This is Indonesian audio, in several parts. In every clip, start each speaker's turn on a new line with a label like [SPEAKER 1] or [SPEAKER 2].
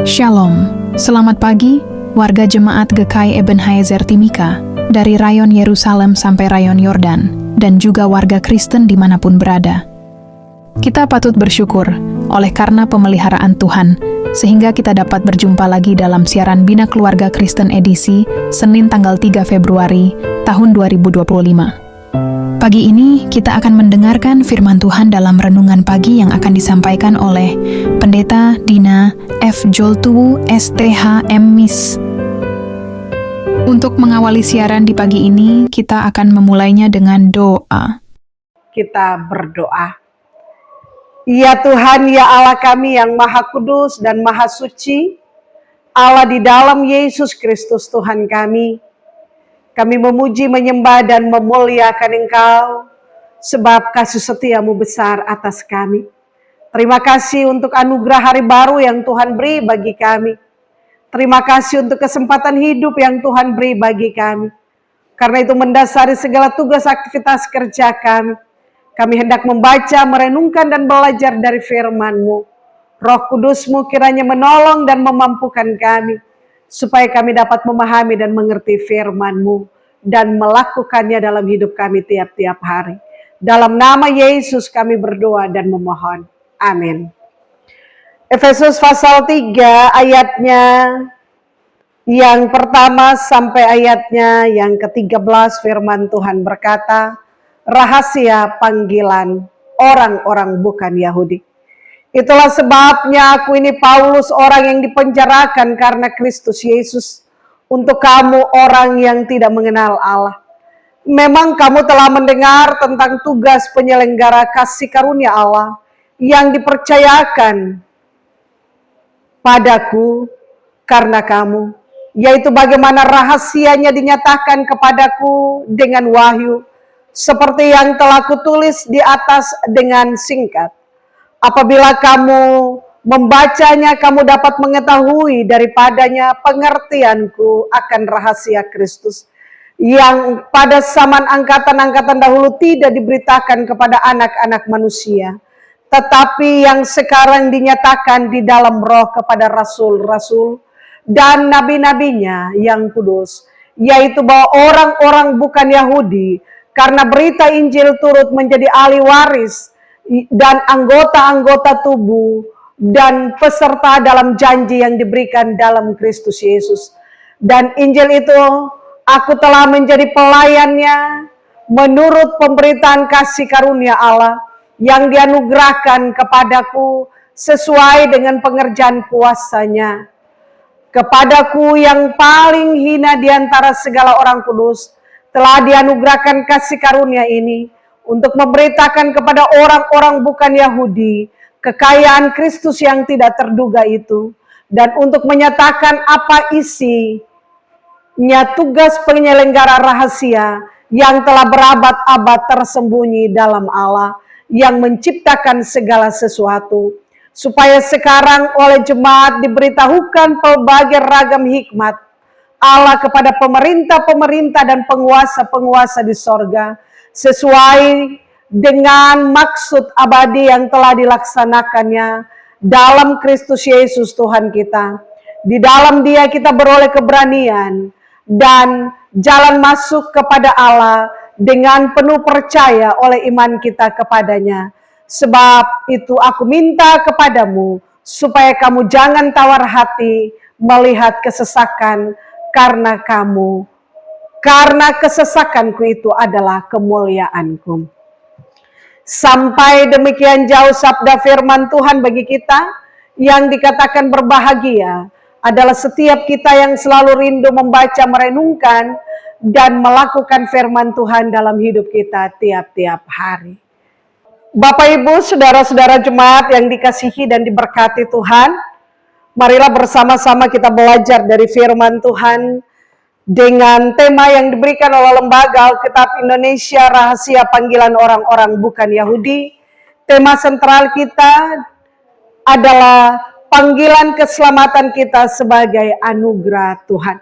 [SPEAKER 1] Shalom, selamat pagi warga jemaat GKI Ebenezer Timika dari rayon Yerusalem sampai rayon Yordan dan juga warga Kristen dimanapun berada. Kita patut bersyukur oleh karena pemeliharaan Tuhan sehingga kita dapat berjumpa lagi dalam siaran Bina Keluarga Kristen edisi Senin tanggal 3 Februari tahun 2025. Pagi ini kita akan mendengarkan firman Tuhan dalam renungan pagi yang akan disampaikan oleh Pendeta Dina F. Joltuwu STH MMIS. Untuk mengawali siaran di pagi ini, kita akan memulainya dengan doa.
[SPEAKER 2] Kita berdoa. Ya Tuhan, ya Allah kami yang Maha Kudus dan Maha Suci, Allah di dalam Yesus Kristus Tuhan kami memuji, menyembah, dan memuliakan Engkau, sebab kasih setiamu besar atas kami. Terima kasih untuk anugerah hari baru yang Tuhan beri bagi kami. Terima kasih untuk kesempatan hidup yang Tuhan beri bagi kami. Karena itu mendasari segala tugas aktivitas kerja kami hendak membaca, merenungkan, dan belajar dari firman-Mu. Roh Kudus-Mu kiranya menolong dan memampukan kami, supaya kami dapat memahami dan mengerti firman-Mu dan melakukannya dalam hidup kami tiap-tiap hari. Dalam nama Yesus kami berdoa dan memohon. Amin. Efesus pasal 3 ayatnya yang pertama sampai ayatnya yang ke-13, firman Tuhan berkata, rahasia panggilan orang-orang bukan Yahudi. Itulah sebabnya aku ini Paulus, orang yang dipenjarakan karena Kristus Yesus, untuk kamu orang yang tidak mengenal Allah. Memang kamu telah mendengar tentang tugas penyelenggara kasih karunia Allah yang dipercayakan padaku karena kamu, yaitu bagaimana rahasianya dinyatakan kepadaku dengan wahyu, seperti yang telah kutulis di atas dengan singkat. Apabila kamu membacanya, kamu dapat mengetahui daripadanya pengertianku akan rahasia Kristus, yang pada zaman angkatan-angkatan dahulu tidak diberitakan kepada anak-anak manusia, tetapi yang sekarang dinyatakan di dalam roh kepada rasul-rasul dan nabi-nabinya yang kudus, yaitu bahwa orang-orang bukan Yahudi karena berita Injil turut menjadi ahli waris dan anggota-anggota tubuh dan peserta dalam janji yang diberikan dalam Kristus Yesus. Dan Injil itu aku telah menjadi pelayannya menurut pemberitaan kasih karunia Allah yang dianugerahkan kepadaku sesuai dengan pengerjaan kuasa-Nya. Kepadaku yang paling hina di antara segala orang kudus telah dianugerahkan kasih karunia ini untuk memberitakan kepada orang-orang bukan Yahudi kekayaan Kristus yang tidak terduga itu, dan untuk menyatakan apa isinya tugas penyelenggara rahasia yang telah berabad-abad tersembunyi dalam Allah yang menciptakan segala sesuatu, supaya sekarang oleh jemaat diberitahukan pelbagai ragam hikmat Allah kepada pemerintah-pemerintah dan penguasa-penguasa di sorga, sesuai dengan maksud abadi yang telah dilaksanakannya dalam Kristus Yesus Tuhan kita. Di dalam Dia kita beroleh keberanian dan jalan masuk kepada Allah dengan penuh percaya oleh iman kita kepadanya. Sebab itu aku minta kepadamu supaya kamu jangan tawar hati melihat kesesakan, karena kesesakanku itu adalah kemuliaanku. Sampai demikian jauh sabda firman Tuhan bagi kita, yang dikatakan berbahagia adalah setiap kita yang selalu rindu membaca, merenungkan, dan melakukan firman Tuhan dalam hidup kita tiap-tiap hari. Bapak Ibu, saudara-saudara jemaat yang dikasihi dan diberkati Tuhan, marilah bersama-sama kita belajar dari firman Tuhan dengan tema yang diberikan oleh Lembaga Alkitab Indonesia, rahasia panggilan orang-orang bukan Yahudi. Tema sentral kita adalah panggilan keselamatan kita sebagai anugerah Tuhan.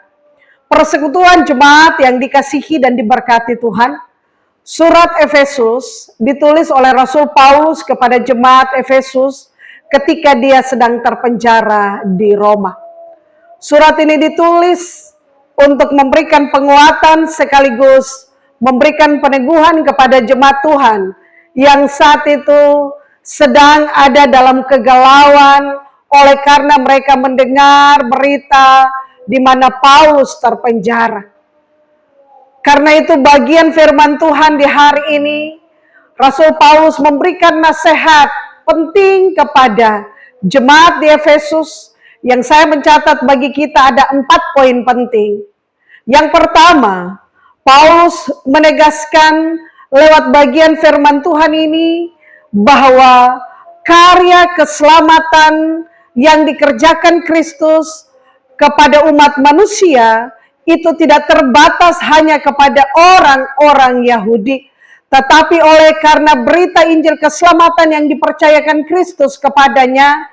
[SPEAKER 2] Persekutuan jemaat yang dikasihi dan diberkati Tuhan, surat Efesus ditulis oleh Rasul Paulus kepada jemaat Efesus ketika dia sedang terpenjara di Roma. Surat ini ditulis untuk memberikan penguatan sekaligus memberikan peneguhan kepada jemaat Tuhan yang saat itu sedang ada dalam kegalauan oleh karena mereka mendengar berita di mana Paulus terpenjara. Karena itu bagian firman Tuhan di hari ini, Rasul Paulus memberikan nasihat penting kepada jemaat di Efesus yang saya mencatat bagi kita ada 4 poin penting. Yang pertama, Paulus menegaskan lewat bagian firman Tuhan ini bahwa karya keselamatan yang dikerjakan Kristus kepada umat manusia itu tidak terbatas hanya kepada orang-orang Yahudi, tetapi oleh karena berita Injil keselamatan yang dipercayakan Kristus kepadanya,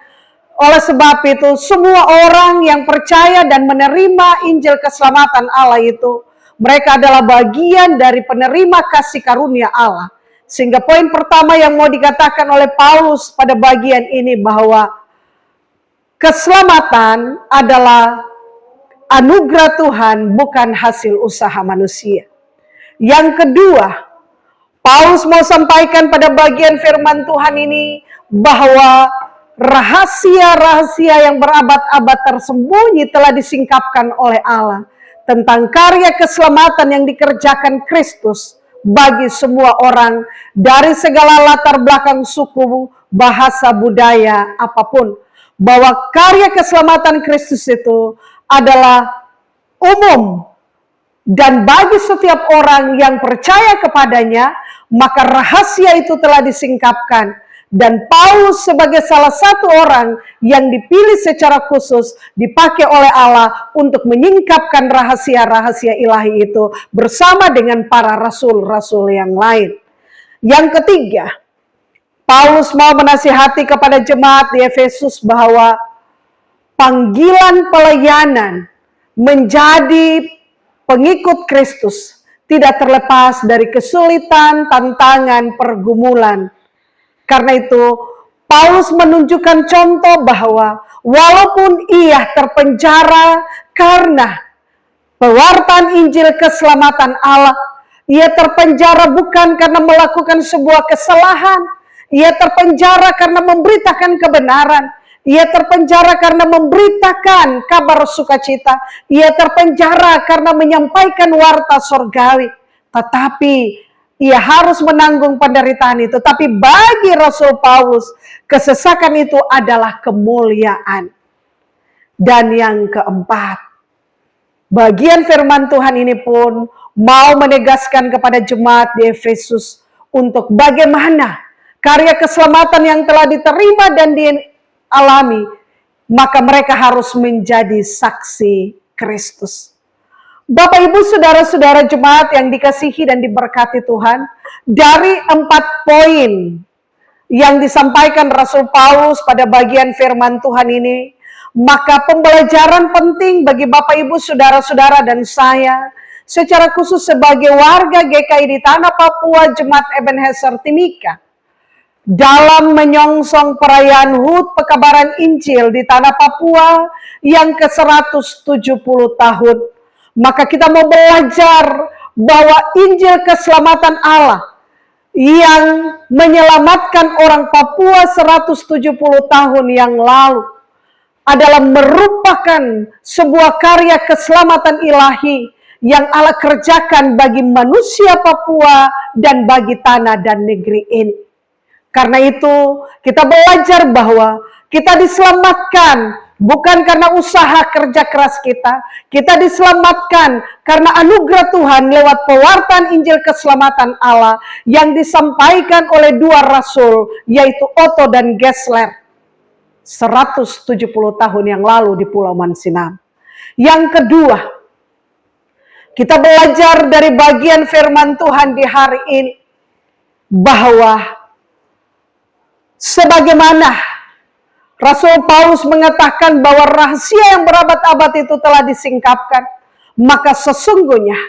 [SPEAKER 2] oleh sebab itu semua orang yang percaya dan menerima Injil keselamatan Allah itu, mereka adalah bagian dari penerima kasih karunia Allah. Sehingga poin pertama yang mau dikatakan oleh Paulus pada bagian ini bahwa keselamatan adalah anugerah Tuhan, bukan hasil usaha manusia. Yang kedua, Paulus mau sampaikan pada bagian firman Tuhan ini bahwa rahasia-rahasia yang berabad-abad tersembunyi telah disingkapkan oleh Allah tentang karya keselamatan yang dikerjakan Kristus bagi semua orang dari segala latar belakang suku, bahasa, budaya, apapun. Bahwa karya keselamatan Kristus itu adalah umum dan bagi setiap orang yang percaya kepadanya, maka rahasia itu telah disingkapkan. Dan Paulus sebagai salah satu orang yang dipilih secara khusus dipakai oleh Allah untuk menyingkapkan rahasia-rahasia ilahi itu bersama dengan para rasul-rasul yang lain. Yang ketiga, Paulus mau menasihati kepada jemaat di Efesus bahwa panggilan pelayanan menjadi pengikut Kristus tidak terlepas dari kesulitan, tantangan, pergumulan. Karena itu, Paulus menunjukkan contoh bahwa walaupun ia terpenjara karena pewartaan Injil keselamatan Allah, ia terpenjara bukan karena melakukan sebuah kesalahan, ia terpenjara karena memberitakan kebenaran, ia terpenjara karena memberitakan kabar sukacita, ia terpenjara karena menyampaikan warta sorgawi, tetapi ia harus menanggung penderitaan itu. Tapi bagi Rasul Paulus, kesesakan itu adalah kemuliaan. Dan yang keempat, bagian firman Tuhan ini pun mau menegaskan kepada jemaat di Efesus untuk bagaimana karya keselamatan yang telah diterima dan dialami, maka mereka harus menjadi saksi Kristus. Bapak, Ibu, saudara-saudara jemaat yang dikasihi dan diberkati Tuhan, dari 4 poin yang disampaikan Rasul Paulus pada bagian firman Tuhan ini, maka pembelajaran penting bagi Bapak, Ibu, saudara-saudara dan saya, secara khusus sebagai warga GKI di Tanah Papua, Jemaat Ebenezer Timika, dalam menyongsong perayaan HUT Pekabaran Injil di Tanah Papua yang ke-170 tahun. Maka kita mau belajar bahwa Injil keselamatan Allah yang menyelamatkan orang Papua 170 tahun yang lalu adalah merupakan sebuah karya keselamatan ilahi yang Allah kerjakan bagi manusia Papua dan bagi tanah dan negeri ini. Karena itu kita belajar bahwa kita diselamatkan bukan karena usaha kerja keras kita diselamatkan karena anugerah Tuhan lewat pewartaan Injil keselamatan Allah yang disampaikan oleh 2 rasul, yaitu Otto dan Gessler, 170 tahun yang lalu di Pulau Mansinam. Yang kedua, kita belajar dari bagian firman Tuhan di hari ini, bahwa sebagaimana Rasul Paulus mengatakan bahwa rahasia yang berabad-abad itu telah disingkapkan, maka sesungguhnya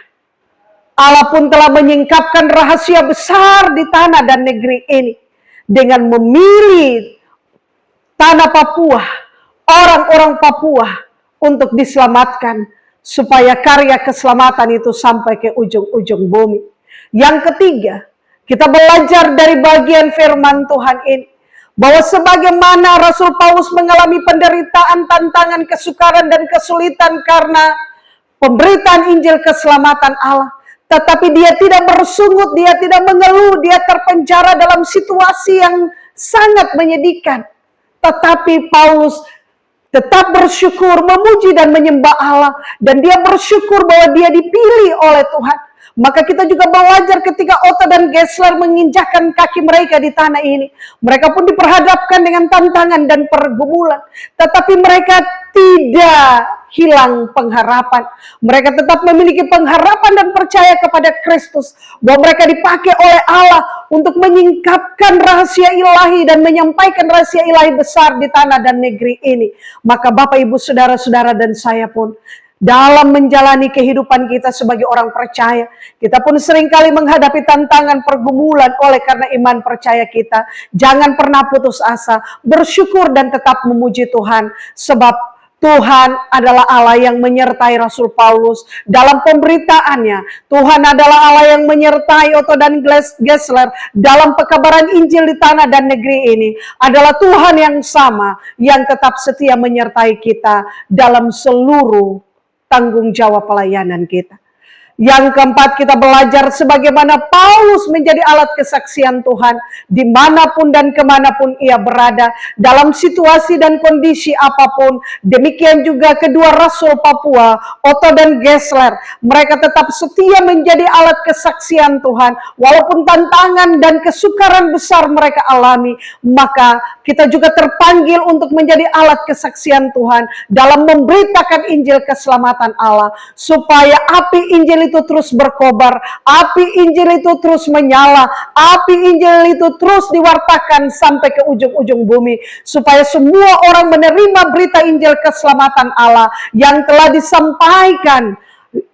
[SPEAKER 2] Allah pun telah menyingkapkan rahasia besar di tanah dan negeri ini dengan memilih tanah Papua, orang-orang Papua untuk diselamatkan, supaya karya keselamatan itu sampai ke ujung-ujung bumi. Yang ketiga, kita belajar dari bagian firman Tuhan ini, bahwa sebagaimana Rasul Paulus mengalami penderitaan, tantangan, kesukaran, dan kesulitan karena pemberitaan Injil keselamatan Allah, tetapi dia tidak bersungut, dia tidak mengeluh, dia terpenjara dalam situasi yang sangat menyedihkan. Tetapi Paulus tetap bersyukur, memuji dan menyembah Allah, dan dia bersyukur bahwa dia dipilih oleh Tuhan. Maka kita juga belajar ketika Otto dan Gessler menginjakkan kaki mereka di tanah ini, mereka pun diperhadapkan dengan tantangan dan pergumulan, tetapi mereka tidak hilang pengharapan. Mereka tetap memiliki pengharapan dan percaya kepada Kristus, bahwa mereka dipakai oleh Allah untuk menyingkapkan rahasia ilahi dan menyampaikan rahasia ilahi besar di tanah dan negeri ini. Maka Bapak, Ibu, Saudara-saudara, dan saya pun dalam menjalani kehidupan kita sebagai orang percaya, kita pun seringkali menghadapi tantangan, pergumulan oleh karena iman percaya kita. Jangan pernah putus asa, bersyukur dan tetap memuji Tuhan, sebab Tuhan adalah Allah yang menyertai Rasul Paulus dalam pemberitaannya. Tuhan adalah Allah yang menyertai Otto dan Gessler dalam pekabaran Injil di tanah dan negeri ini. Adalah Tuhan yang sama, yang tetap setia menyertai kita dalam seluruh tanggung jawab pelayanan kita. Yang keempat, kita belajar sebagaimana Paulus menjadi alat kesaksian Tuhan dimanapun dan kemanapun ia berada, dalam situasi dan kondisi apapun. Demikian juga kedua Rasul Papua, Otto dan Gessler, mereka tetap setia menjadi alat kesaksian Tuhan. Walaupun tantangan dan kesukaran besar mereka alami, maka kita juga terpanggil untuk menjadi alat kesaksian Tuhan dalam memberitakan Injil keselamatan Allah, supaya api Injil itu terus berkobar, api Injil itu terus menyala, api Injil itu terus diwartakan sampai ke ujung-ujung bumi, supaya semua orang menerima berita Injil keselamatan Allah yang telah disampaikan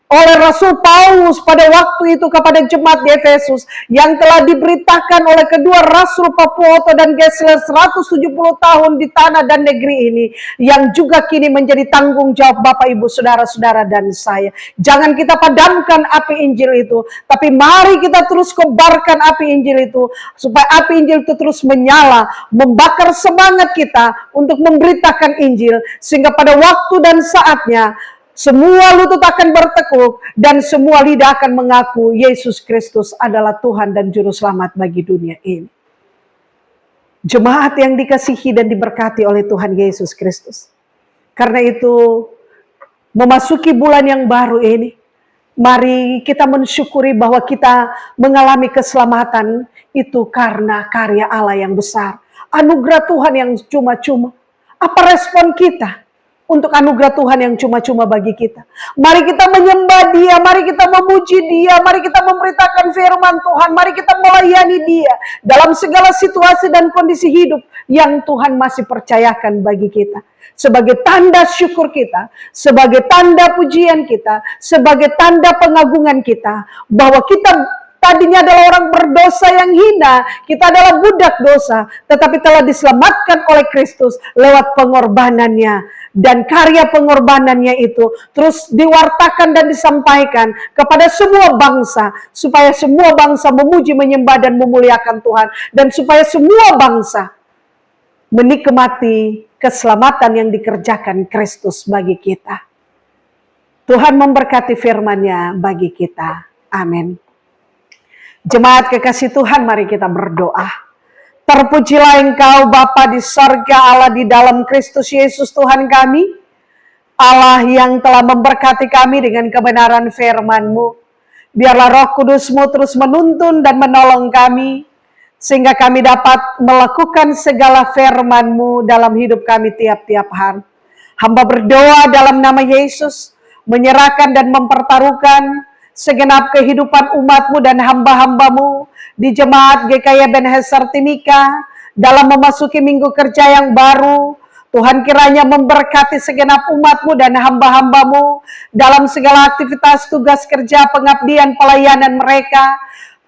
[SPEAKER 2] oleh Rasul Paulus pada waktu itu kepada jemaat di Efesus, yang telah diberitakan oleh kedua Rasul Papua, Otto dan Gessler 170 tahun di tanah dan negeri ini, yang juga kini menjadi tanggung jawab Bapak, Ibu, Saudara-saudara, dan saya. Jangan kita padamkan api Injil itu, tapi mari kita terus kobarkan api Injil itu, supaya api Injil itu terus menyala, membakar semangat kita untuk memberitakan Injil, sehingga pada waktu dan saatnya semua lutut akan bertekuk dan semua lidah akan mengaku Yesus Kristus adalah Tuhan dan Juru Selamat bagi dunia ini. Jemaat yang dikasihi dan diberkati oleh Tuhan Yesus Kristus. Karena itu, memasuki bulan yang baru ini, mari kita mensyukuri bahwa kita mengalami keselamatan itu karena karya Allah yang besar. Anugerah Tuhan yang cuma-cuma. Apa respon kita untuk anugerah Tuhan yang cuma-cuma bagi kita? Mari kita menyembah Dia, mari kita memuji Dia, mari kita memberitakan firman Tuhan, mari kita melayani Dia dalam segala situasi dan kondisi hidup yang Tuhan masih percayakan bagi kita. Sebagai tanda syukur kita, sebagai tanda pujian kita, sebagai tanda pengagungan kita, bahwa kita tadinya adalah orang berdosa yang hina, kita adalah budak dosa, tetapi telah diselamatkan oleh Kristus lewat pengorbanannya. Dan karya pengorbanannya itu terus diwartakan dan disampaikan kepada semua bangsa, supaya semua bangsa memuji, menyembah, dan memuliakan Tuhan. Dan supaya semua bangsa menikmati keselamatan yang dikerjakan Kristus bagi kita. Tuhan memberkati firman-Nya bagi kita. Amin. Jemaat kekasih Tuhan, mari kita berdoa. Terpujilah Engkau Bapa di sorga, Allah di dalam Kristus Yesus Tuhan kami. Allah yang telah memberkati kami dengan kebenaran firman-Mu. Biarlah Roh Kudus-Mu terus menuntun dan menolong kami, sehingga kami dapat melakukan segala firman-Mu dalam hidup kami tiap-tiap hari. Hamba berdoa dalam nama Yesus, menyerahkan dan mempertaruhkan segenap kehidupan umat-Mu dan hamba-hamba-Mu di jemaat GKI Ebenezer Timika dalam memasuki minggu kerja yang baru. Tuhan kiranya memberkati segenap umat-Mu dan hamba-hamba-Mu dalam segala aktivitas, tugas kerja, pengabdian, pelayanan mereka.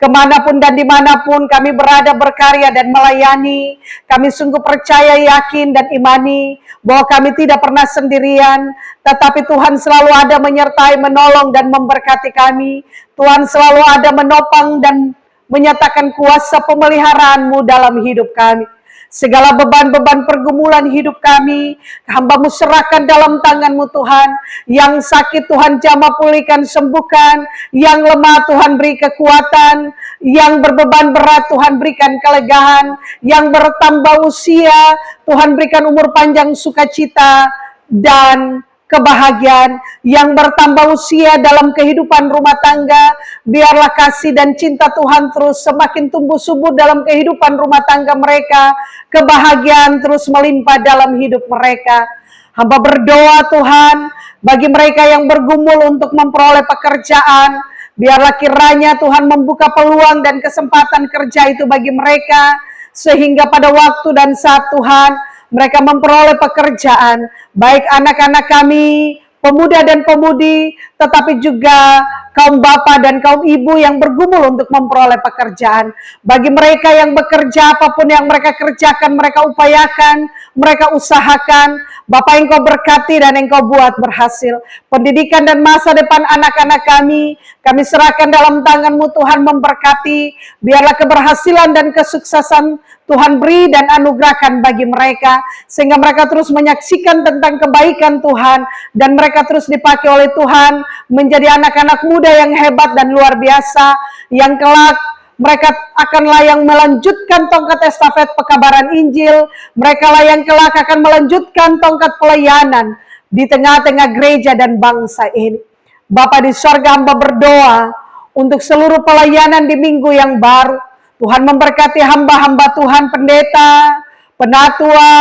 [SPEAKER 2] Kemanapun dan dimanapun kami berada berkarya dan melayani, kami sungguh percaya, yakin, dan imani bahwa kami tidak pernah sendirian, tetapi Tuhan selalu ada menyertai, menolong, dan memberkati kami. Tuhan selalu ada menopang dan menyatakan kuasa pemeliharaan-Mu dalam hidup kami. Segala beban-beban pergumulan hidup kami, hamba-Mu serahkan dalam tangan-Mu Tuhan. Yang sakit Tuhan jamah pulihkan, sembuhkan. Yang lemah Tuhan beri kekuatan. Yang berbeban berat Tuhan berikan kelegaan. Yang bertambah usia Tuhan berikan umur panjang, sukacita, dan kebahagiaan. Yang bertambah usia dalam kehidupan rumah tangga, biarlah kasih dan cinta Tuhan terus semakin tumbuh subur dalam kehidupan rumah tangga mereka. Kebahagiaan terus melimpah dalam hidup mereka. Hamba berdoa Tuhan, bagi mereka yang bergumul untuk memperoleh pekerjaan, biarlah kiranya Tuhan membuka peluang dan kesempatan kerja itu bagi mereka, sehingga pada waktu dan saat Tuhan mereka memperoleh pekerjaan, baik anak-anak kami, pemuda dan pemudi, tetapi juga kaum bapak dan kaum ibu yang bergumul untuk memperoleh pekerjaan. Bagi mereka yang bekerja, apapun yang mereka kerjakan, mereka upayakan, mereka usahakan, Bapak Engkau berkati dan Engkau buat berhasil. Pendidikan dan masa depan anak-anak kami serahkan dalam tangan-Mu Tuhan, memberkati. Biarlah keberhasilan dan kesuksesan Tuhan beri dan anugerahkan bagi mereka, sehingga mereka terus menyaksikan tentang kebaikan Tuhan, dan mereka terus dipakai oleh Tuhan menjadi anak-anak muda yang hebat dan luar biasa, yang kelak mereka akanlah yang melanjutkan tongkat estafet pekabaran Injil. Mereka lah yang kelak akan melanjutkan tongkat pelayanan di tengah-tengah gereja dan bangsa ini. Bapa di sorga, hamba berdoa untuk seluruh pelayanan di minggu yang baru. Tuhan memberkati hamba-hamba Tuhan, pendeta, penatua,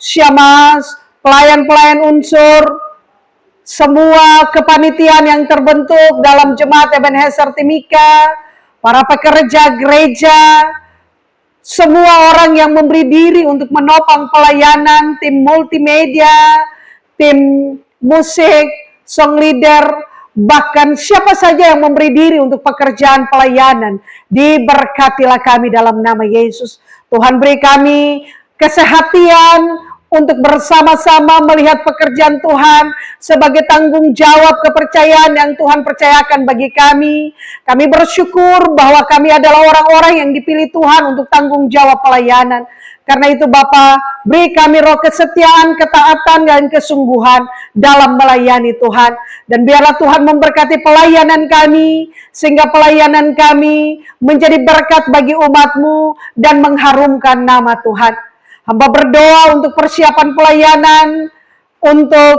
[SPEAKER 2] syamaz, pelayan-pelayan unsur, semua kepanitiaan yang terbentuk dalam Jemaat Ebenezer Timika, para pekerja gereja, semua orang yang memberi diri untuk menopang pelayanan, tim multimedia, tim musik, song leader, bahkan siapa saja yang memberi diri untuk pekerjaan pelayanan, diberkatilah kami dalam nama Yesus. Tuhan beri kami kesehatan untuk bersama-sama melihat pekerjaan Tuhan sebagai tanggung jawab kepercayaan yang Tuhan percayakan bagi kami. Kami bersyukur bahwa kami adalah orang-orang yang dipilih Tuhan untuk tanggung jawab pelayanan. Karena itu Bapa, beri kami roh kesetiaan, ketaatan, dan kesungguhan dalam melayani Tuhan. Dan biarlah Tuhan memberkati pelayanan kami, sehingga pelayanan kami menjadi berkat bagi umat-Mu dan mengharumkan nama Tuhan. Hamba berdoa untuk persiapan pelayanan, untuk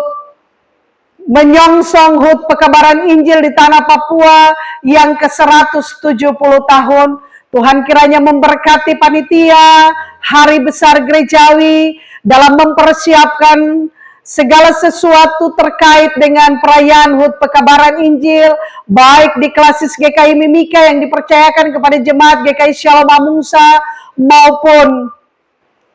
[SPEAKER 2] menyongsong HUT Pekabaran Injil di tanah Papua yang ke-170 tahun. Tuhan kiranya memberkati panitia, hari besar gerejawi, dalam mempersiapkan segala sesuatu terkait dengan perayaan HUT Pekabaran Injil, baik di klasis GKI Mimika yang dipercayakan kepada Jemaat GKI Shalom Amungsa, maupun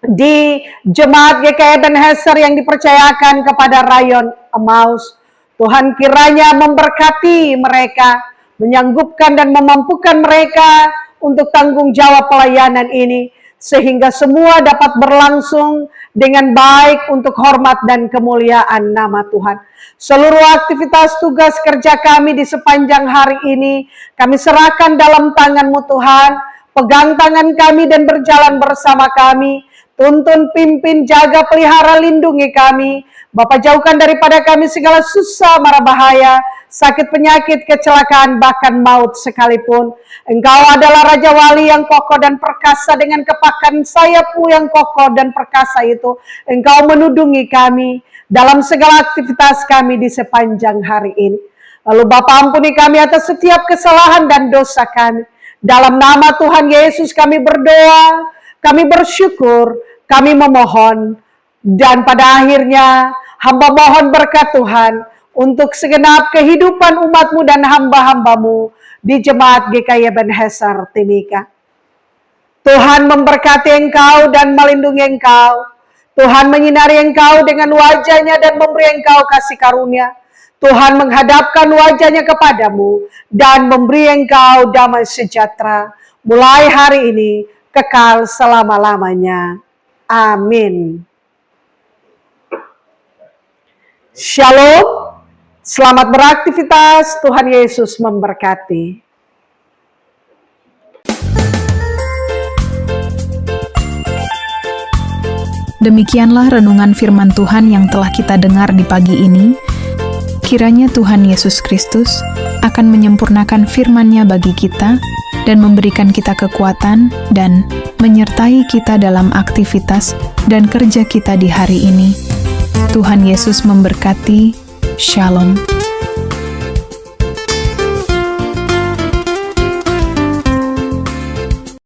[SPEAKER 2] di Jemaat GKI Ebenezer yang dipercayakan kepada Rayon Emmaus. Tuhan kiranya memberkati mereka, menyanggupkan dan memampukan mereka untuk tanggung jawab pelayanan ini, sehingga semua dapat berlangsung dengan baik untuk hormat dan kemuliaan nama Tuhan. Seluruh aktivitas tugas kerja kami di sepanjang hari ini, kami serahkan dalam tangan-Mu Tuhan. Pegang tangan kami dan berjalan bersama kami. Tuntun, pimpin, jaga, pelihara, lindungi kami. Bapa, jauhkan daripada kami segala susah, mara bahaya, sakit, penyakit, kecelakaan, bahkan maut sekalipun. Engkau adalah Raja Wali yang kokoh dan perkasa, dengan kepakan sayap-Mu yang kokoh dan perkasa itu. Engkau menudungi kami dalam segala aktivitas kami di sepanjang hari ini. Lalu Bapa, ampuni kami atas setiap kesalahan dan dosa kami. Dalam nama Tuhan Yesus kami berdoa, kami bersyukur, kami memohon, dan pada akhirnya hamba mohon berkat Tuhan untuk segenap kehidupan umat-Mu dan hamba-hamba-Mu di Jemaat GKI Ebenezer Timika. Tuhan memberkati engkau dan melindungi engkau. Tuhan menyinari engkau dengan wajah-Nya dan memberi engkau kasih karunia. Tuhan menghadapkan wajahnya kepadamu dan memberi engkau damai sejahtera mulai hari ini kekal selama-lamanya. Amin. Shalom. Selamat beraktivitas. Tuhan Yesus memberkati.
[SPEAKER 1] Demikianlah renungan firman Tuhan yang telah kita dengar di pagi ini. Kiranya Tuhan Yesus Kristus akan menyempurnakan firman-Nya bagi kita dan memberikan kita kekuatan dan menyertai kita dalam aktivitas dan kerja kita di hari ini. Tuhan Yesus memberkati. Shalom.